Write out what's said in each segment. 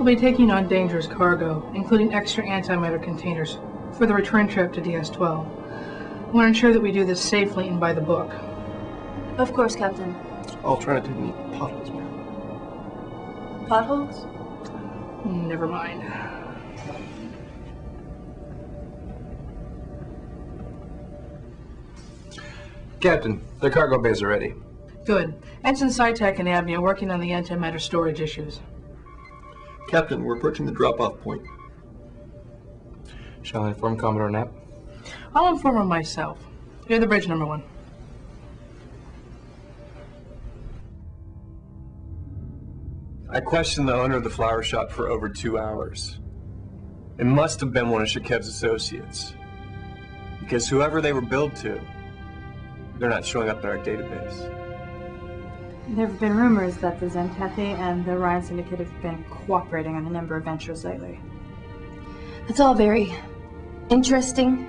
We'll be taking on dangerous cargo, including extra antimatter containers, for the return trip to DS-12. I want to ensure that we do this safely and by the book. Of course, Captain. I'll try not to any potholes, man. Potholes? Never mind. Captain, the cargo bays are ready. Good. Ensign Sytek and Abney are working on the antimatter storage issues. Captain, we're approaching the drop-off point. Shall I inform Commodore Knapp? I'll inform him myself. You're the bridge number 1. I questioned the owner of the flower shop for over 2 hours. It must have been one of Shakev's associates. Because whoever they were billed to, they're not showing up in our database. There have been rumors that the Zenkathy and the Ryan Syndicate have been cooperating on a number of ventures lately. That's all very interesting.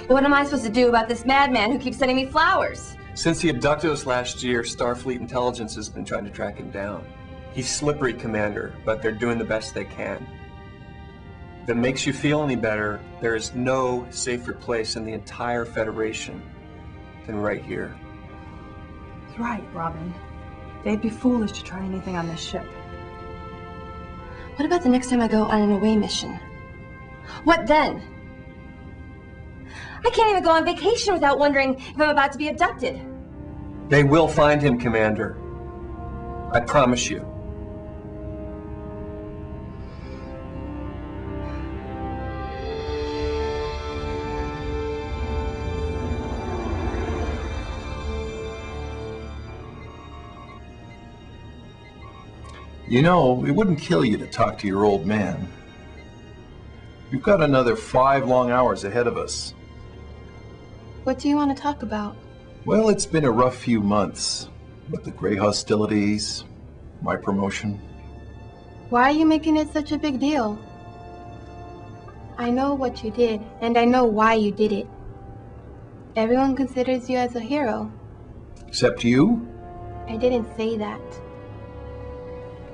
But what am I supposed to do about this madman who keeps sending me flowers? Since he abducted us last year, Starfleet Intelligence has been trying to track him down. He's slippery, Commander, but they're doing the best they can. If it makes you feel any better, there is no safer place in the entire Federation than right here. You're right, Robin. They'd be foolish to try anything on this ship. What about the next time I go on an away mission? What then? I can't even go on vacation without wondering if I'm about to be abducted. They will find him, Commander. I promise you. You know, it wouldn't kill you to talk to your old man. You've got another 5 long hours ahead of us. What do you want to talk about? Well, it's been a rough few months, but the Grey hostilities, my promotion. Why are you making it such a big deal? I know what you did, and I know why you did it. Everyone considers you as a hero. Except you? I didn't say that.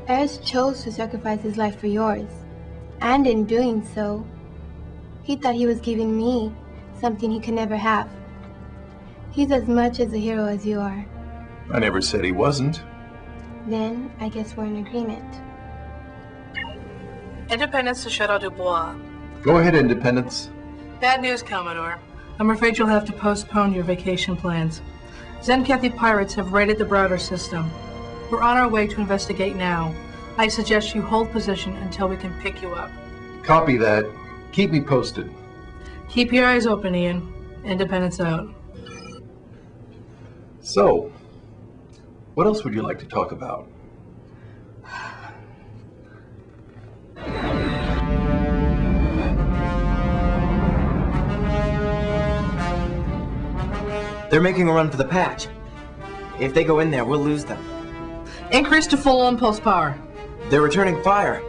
Eris chose to sacrifice his life for yours, and in doing so, he thought he was giving me something he could never have. He's as much as a hero as you are. I never said he wasn't. Then, I guess we're in agreement. Independence to Chateau du Bois. Go ahead, Independence. Bad news, Commodore. I'm afraid you'll have to postpone your vacation plans. Zenkathy pirates have raided the Browder system. We're on our way to investigate now. I suggest you hold position until we can pick you up. Copy that. Keep me posted. Keep your eyes open, Ian. Independence out. So, what else would you like to talk about? They're making a run for the patch. If they go in there, we'll lose them. Increase to full impulse power. They're returning fire.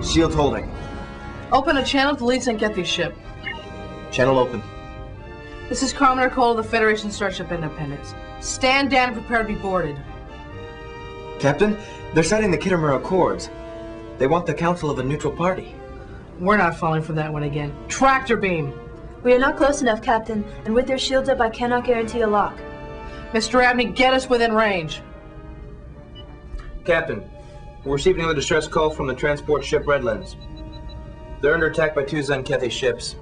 Shield holding. Open a channel to lead Zenkathy's ship. Channel open. This is Commodore Cole of the Federation Starship Independence. Stand down and prepare to be boarded. Captain, they're citing the Kittamar Accords. They want the council of a neutral party. We're not falling for that one again. Tractor beam! We are not close enough, Captain, and with their shields up, I cannot guarantee a lock. Mr. Abney, get us within range. Captain, we're receiving a distress call from the transport ship Redlands. They're under attack by 2 Zenkathy ships.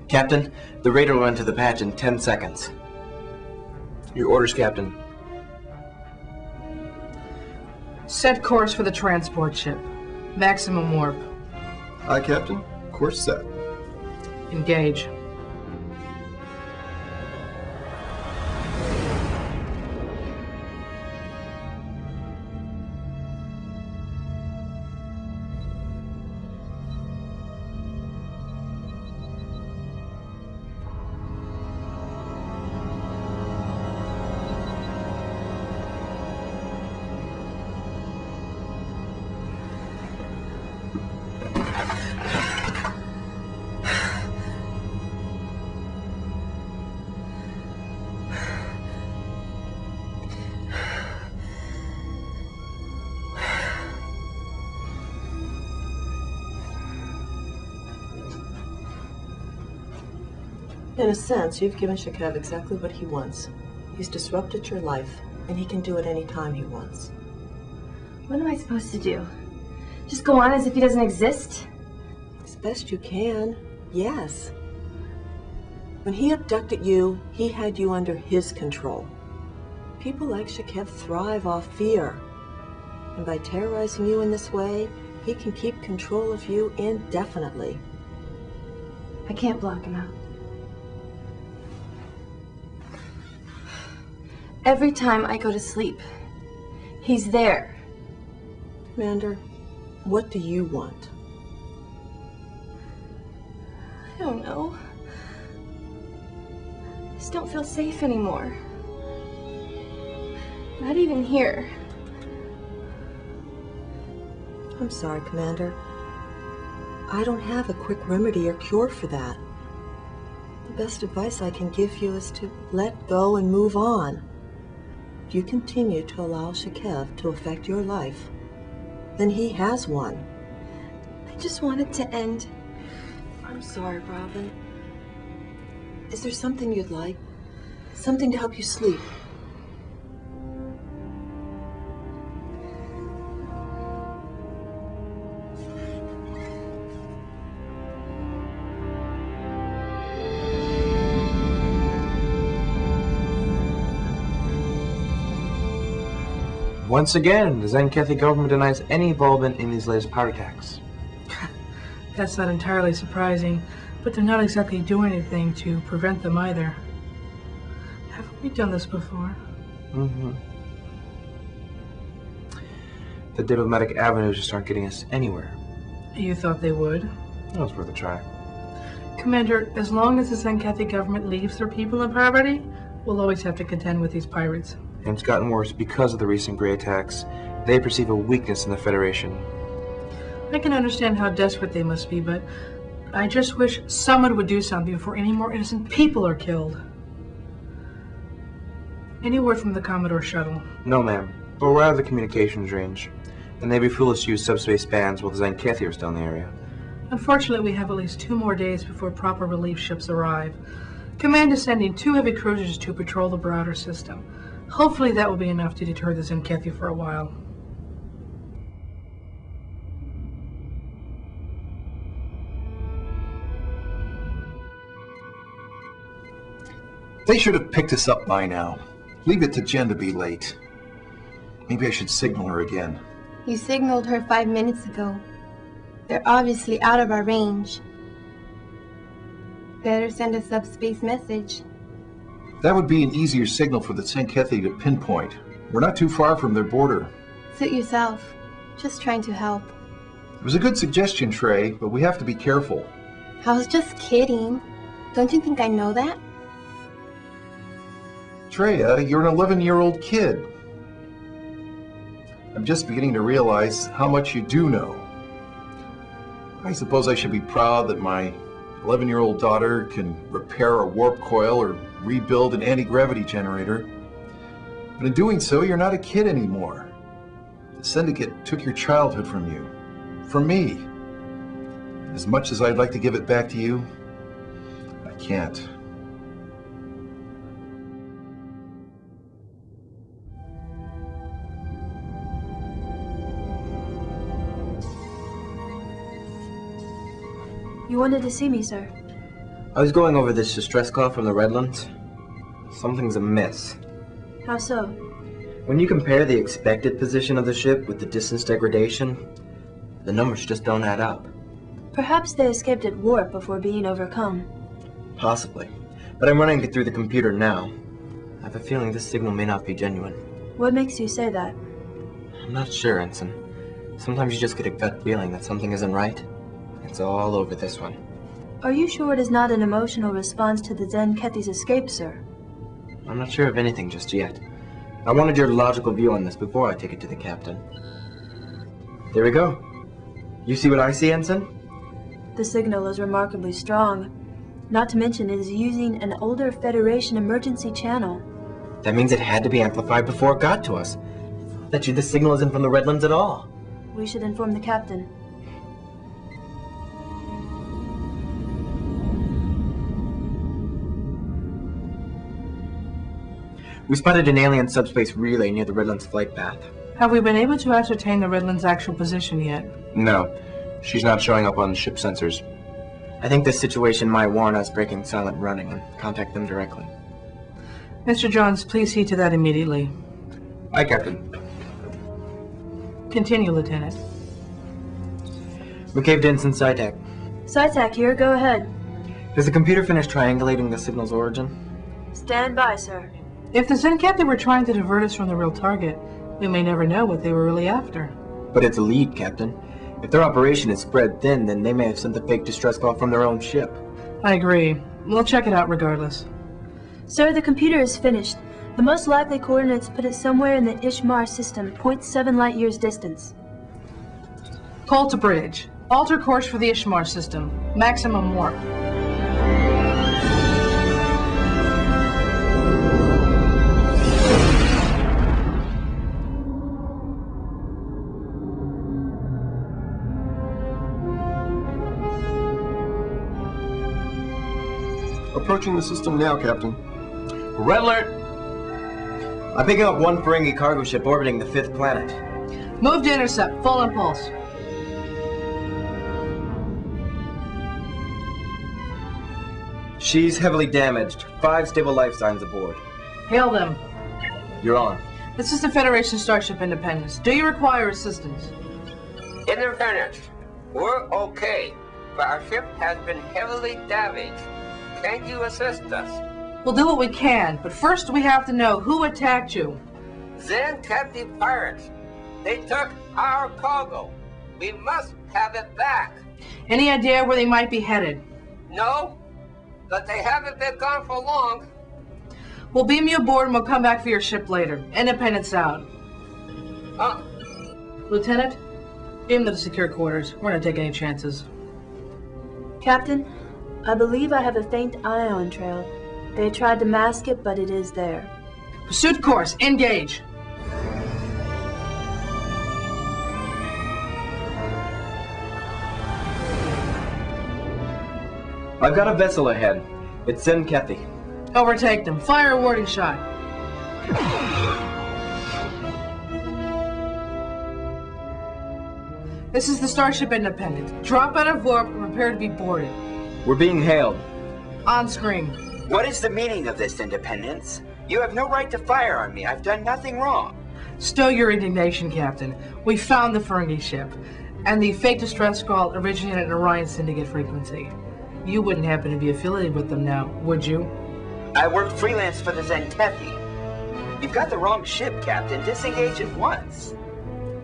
Captain, the raider will enter the patch in 10 seconds. Your orders, Captain. Set course for the transport ship. Maximum warp. Aye, Captain. Course set. Engage. In a sense, you've given Shikev exactly what he wants. He's disrupted your life, and he can do it any time he wants. What am I supposed to do? Just go on as if he doesn't exist? As best you can, yes. When he abducted you, he had you under his control. People like Shikev thrive off fear. And by terrorizing you in this way, he can keep control of you indefinitely. I can't block him out. Every time I go to sleep, he's there. Commander, what do you want? I don't know. I just don't feel safe anymore. Not even here. I'm sorry, Commander. I don't have a quick remedy or cure for that. The best advice I can give you is to let go and move on. If you continue to allow Shikev to affect your life, then he has won. I just want it to end. I'm sorry, Robin. Is there something you'd like? Something to help you sleep? Once again, the Zenkethi government denies any involvement in these latest pirate attacks. That's not entirely surprising, but they're not exactly doing anything to prevent them either. Haven't we done this before? Mm-hmm. The diplomatic avenues just aren't getting us anywhere. You thought they would? That was worth a try. Commander, as long as the Zenkethi government leaves their people in poverty, we'll always have to contend with these pirates. And it's gotten worse because of the recent Grey attacks. They perceive a weakness in the Federation. I can understand how desperate they must be, but I just wish someone would do something before any more innocent people are killed. Any word from the Commodore shuttle? No, ma'am. But we're out of the communications range. And they'd be foolish to use subspace bands while the Zenkethi are still in the area. Unfortunately, we have at least 2 more days before proper relief ships arrive. Command is sending 2 heavy cruisers to patrol the Browder system. Hopefully that will be enough to deter the Zenkethi for a while. They should have picked us up by now. Leave it to Jen to be late. Maybe I should signal her again. You signaled her 5 minutes ago. They're obviously out of our range. Better send a subspace message. That would be an easier signal for the Zenkethi to pinpoint. We're not too far from their border. Suit yourself. Just trying to help. It was a good suggestion, Trey, but we have to be careful. I was just kidding. Don't you think I know that? Treya, you're an 11-year-old kid. I'm just beginning to realize how much you do know. I suppose I should be proud that my 11-year-old daughter can repair a warp coil or rebuild an anti-gravity generator. But in doing so, you're not a kid anymore. The Syndicate took your childhood from you. From me. As much as I'd like to give it back to you, I can't. You wanted to see me, sir? I was going over this distress call from the Redlands. Something's amiss. How so? When you compare the expected position of the ship with the distance degradation, the numbers just don't add up. Perhaps they escaped at warp before being overcome. Possibly. But I'm running it through the computer now. I have a feeling this signal may not be genuine. What makes you say that? I'm not sure, Ensign. Sometimes you just get a gut feeling that something isn't right. It's all over this one. Are you sure it is not an emotional response to the Zenkethi's escape, sir? I'm not sure of anything just yet. I wanted your logical view on this before I take it to the captain. There we go. You see what I see, Ensign? The signal is remarkably strong. Not to mention it is using an older Federation emergency channel. That means it had to be amplified before it got to us. I bet you the signal isn't from the Redlands at all. We should inform the captain. We spotted an alien subspace relay near the Redlands flight path. Have we been able to ascertain the Redlands' actual position yet? No, she's not showing up on ship sensors. I think this situation might warrant us breaking silent running and contact them directly. Mr. Johns, please see to that immediately. Aye, Captain. Continue, Lieutenant. McCabe, Denson, SciTech. SciTech here, go ahead. Has the computer finished triangulating the signal's origin? Stand by, sir. If the Zencathy were trying to divert us from the real target, we may never know what they were really after. But it's a lead, Captain. If their operation is spread thin, then they may have sent the fake distress call from their own ship. I agree. We'll check it out regardless. Sir, the computer is finished. The most likely coordinates put it somewhere in the Ishmar system, 0.7 light years distance. Call to bridge. Alter course for the Ishmar system. Maximum warp. Approaching the system now, Captain. Red alert! I'm picking up one Ferengi cargo ship orbiting the 5th planet. Move to intercept. Full impulse. She's heavily damaged. 5 stable life signs aboard. Hail them. You're on. This is the Federation Starship Independence. Do you require assistance? Independence, we're okay, but our ship has been heavily damaged. Can you assist us? We'll do what we can, but first we have to know who attacked you. Zencathy pirates. They took our cargo. We must have it back. Any idea where they might be headed? No, but they haven't been gone for long. We'll beam you aboard and we'll come back for your ship later. Independence out. Lieutenant, beam to the secure quarters. We're not taking any chances. Captain, I believe I have a faint ion trail. They tried to mask it, but it is there. Pursuit course, engage. I've got a vessel ahead. It's Zencathy. Overtake them. Fire a warding shot. This is the Starship Independent. Drop out of warp and prepare to be boarded. We're being hailed. On screen. What is the meaning of this, Independence? You have no right to fire on me. I've done nothing wrong. Stow your indignation, Captain. We found the Ferengi ship, and the fake distress call originated at Orion Syndicate frequency. You wouldn't happen to be affiliated with them now, would you? I worked freelance for the Zencathy. You've got the wrong ship, Captain. Disengage at once.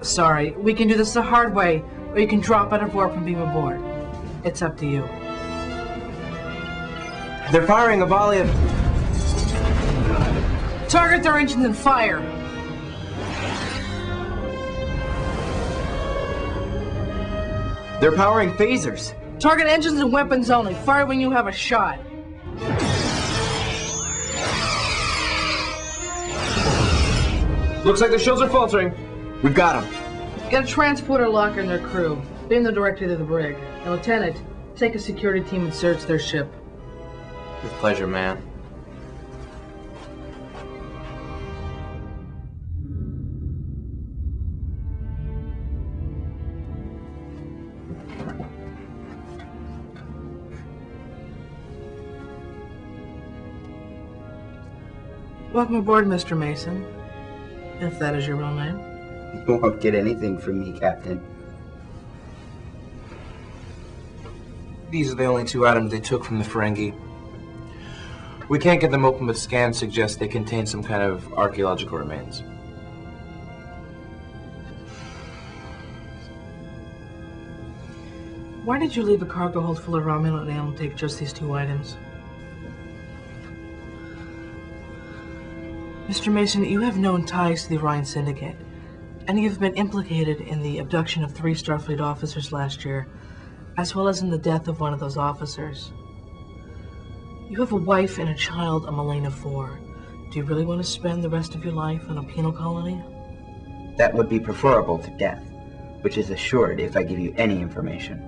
Sorry, we can do this the hard way, or you can drop out of warp and beam aboard. It's up to you. They're firing a volley of... Target their engines and fire! They're powering phasers. Target engines and weapons only. Fire when you have a shot. Looks like the shields are faltering. We've got them. Get a transporter locker in their crew. Beam them directly to the brig. And Lieutenant, take a security team and search their ship. With pleasure, man. Welcome aboard, Mr. Mason. If that is your real name. You won't get anything from me, Captain. These are the only 2 items they took from the Ferengi. We can't get them open, but scans suggest they contain some kind of archaeological remains. Why did you leave a cargo hold full of Romulan ale and take just these 2 items? Mr. Mason, you have known ties to the Orion Syndicate, and you've been implicated in the abduction of 3 Starfleet officers last year, as well as in the death of one of those officers. You have a wife and a child on Milena 4. Do you really want to spend the rest of your life on a penal colony? That would be preferable to death, which is assured if I give you any information.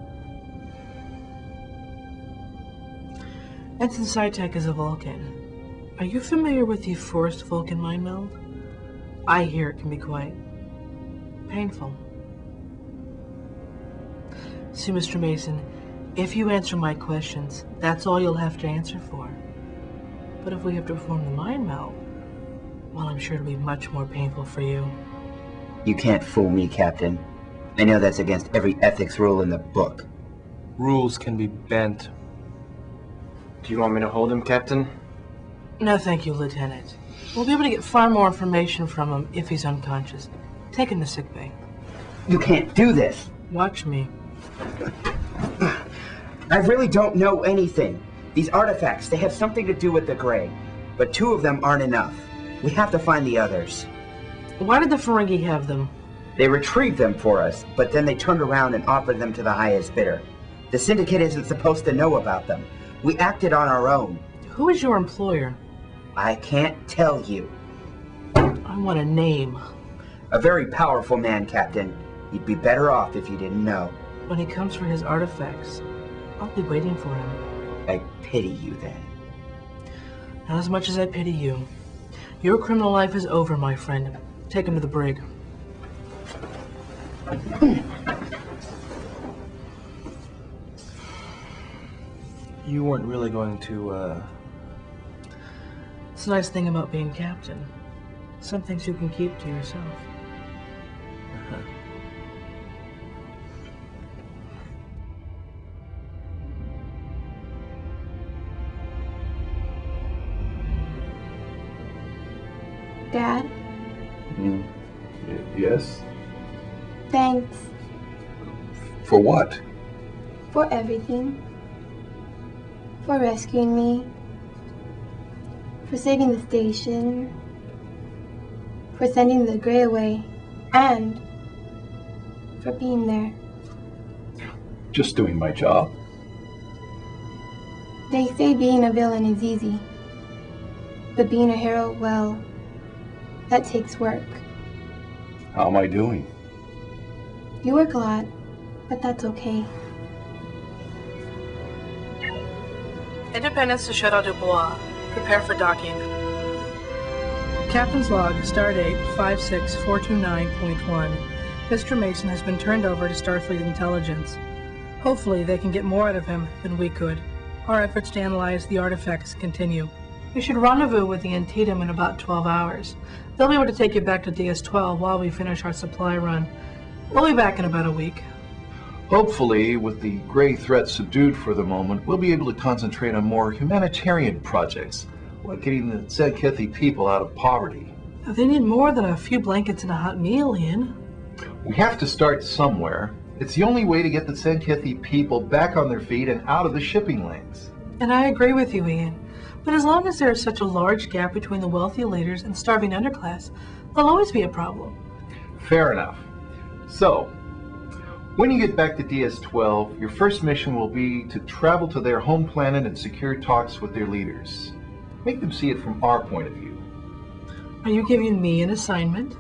Ensign SciTech is a Vulcan. Are you familiar with the Forest Vulcan mind meld? I hear it can be quite painful. See, Mr. Mason, if you answer my questions, that's all you'll have to answer for. But if we have to perform the mind meld, well, I'm sure it'll be much more painful for you. You can't fool me, Captain. I know that's against every ethics rule in the book. Rules can be bent. Do you want me to hold him, Captain? No, thank you, Lieutenant. We'll be able to get far more information from him if he's unconscious. Take him to sickbay. You can't do this. Watch me. I really don't know anything. These artifacts, they have something to do with the Gray. But 2 of them aren't enough. We have to find the others. Why did the Ferengi have them? They retrieved them for us, but then they turned around and offered them to the highest bidder. The Syndicate isn't supposed to know about them. We acted on our own. Who is your employer? I can't tell you. I want a name. A very powerful man, Captain. You'd be better off if you didn't know. When he comes for his artifacts, I'll be waiting for him. I pity you then. Not as much as I pity you. Your criminal life is over, my friend. Take him to the brig. You weren't really going to, It's a nice thing about being captain. Some things you can keep to yourself. Dad, Yes? thanks For what? for everything. For rescuing me. For saving the station. For sending the Gray away. And for being there. Just doing my job. They say being a villain is easy. But being a hero, well, that takes work. How am I doing? You work a lot, but that's okay. Independence to Chateau du Bois. Prepare for docking. Captain's log, stardate 56429.1. Mr. Mason has been turned over to Starfleet Intelligence. Hopefully they can get more out of him than we could. Our efforts to analyze the artifacts continue. We should rendezvous with the Antietam in about 12 hours. They'll be able to take you back to DS-12 while we finish our supply run. We'll be back in about a week. Hopefully, with the Gray threat subdued for the moment, we'll be able to concentrate on more humanitarian projects, like getting the Zenkethi people out of poverty. They need more than a few blankets and a hot meal, Ian. We have to start somewhere. It's the only way to get the Zenkethi people back on their feet and out of the shipping lanes. And I agree with you, Ian. But as long as there is such a large gap between the wealthy leaders and starving underclass, there'll always be a problem. Fair enough. So, when you get back to DS-12, your first mission will be to travel to their home planet and secure talks with their leaders. Make them see it from our point of view. Are you giving me an assignment?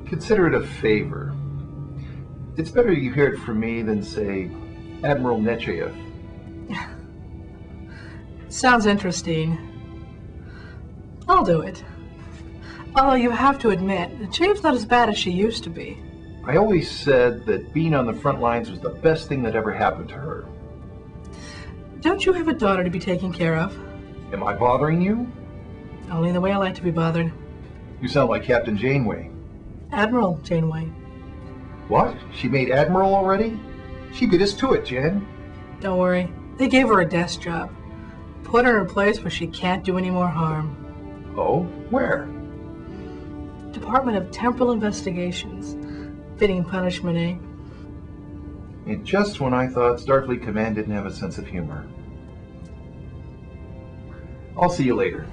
Consider it a favor. It's better you hear it from me than, say, Admiral Nechayev. Sounds interesting. I'll do it. Although you have to admit, Chayev's not as bad as she used to be. I always said that being on the front lines was the best thing that ever happened to her. Don't you have a daughter to be taken care of? Am I bothering you? Only in the way I like to be bothered. You sound like Captain Janeway. Admiral Janeway. What? She made Admiral already? She beat us to it, Jen. Don't worry. They gave her a desk job. Put her in a place where she can't do any more harm. Oh? Where? Department of Temporal Investigations. Fitting punishment, eh? And just when I thought Starfleet Command didn't have a sense of humor. I'll see you later.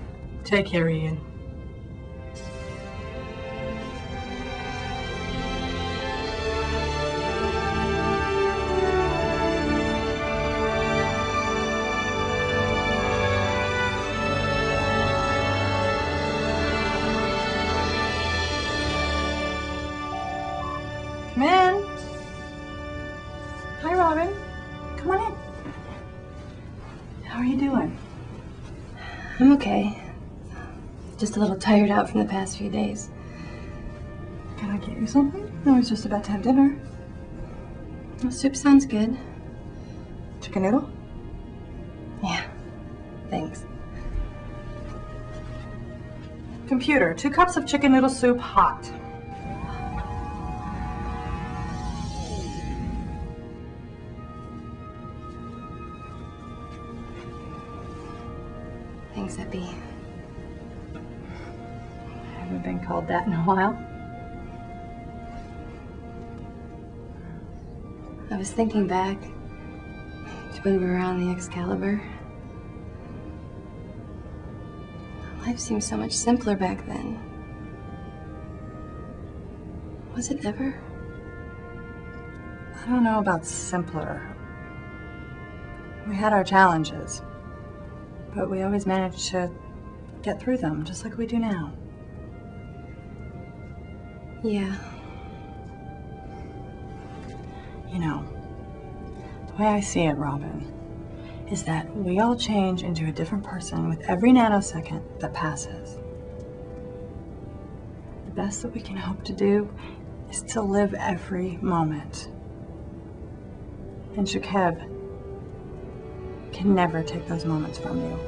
Take care, Ian. Come in. Hi, Robin. Come on in. How are you doing? I'm okay. Just a little tired out from the past few days. Can I get you something? I was just about to have dinner. Well, soup sounds good. Chicken noodle? Yeah, thanks. Computer, 2 cups of chicken noodle soup, hot. Thanks, Epi. I haven't been called that in a while. I was thinking back to when we were on the Excalibur. Life seemed so much simpler back then. Was it ever? I don't know about simpler. We had our challenges, but we always managed to get through them, just like we do now. Yeah. You know, the way I see it, Robin, is that we all change into a different person with every nanosecond that passes. The best that we can hope to do is to live every moment. And Shakev can never take those moments from you.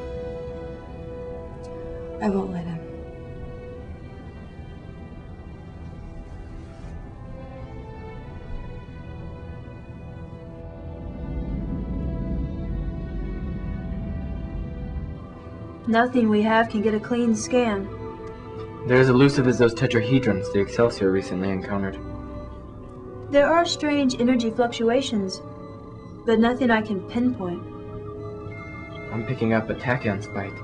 I won't let him. Nothing we have can get a clean scan. They're as elusive as those tetrahedrons the Excelsior recently encountered. There are strange energy fluctuations, but nothing I can pinpoint. I'm picking up a tachyon spike.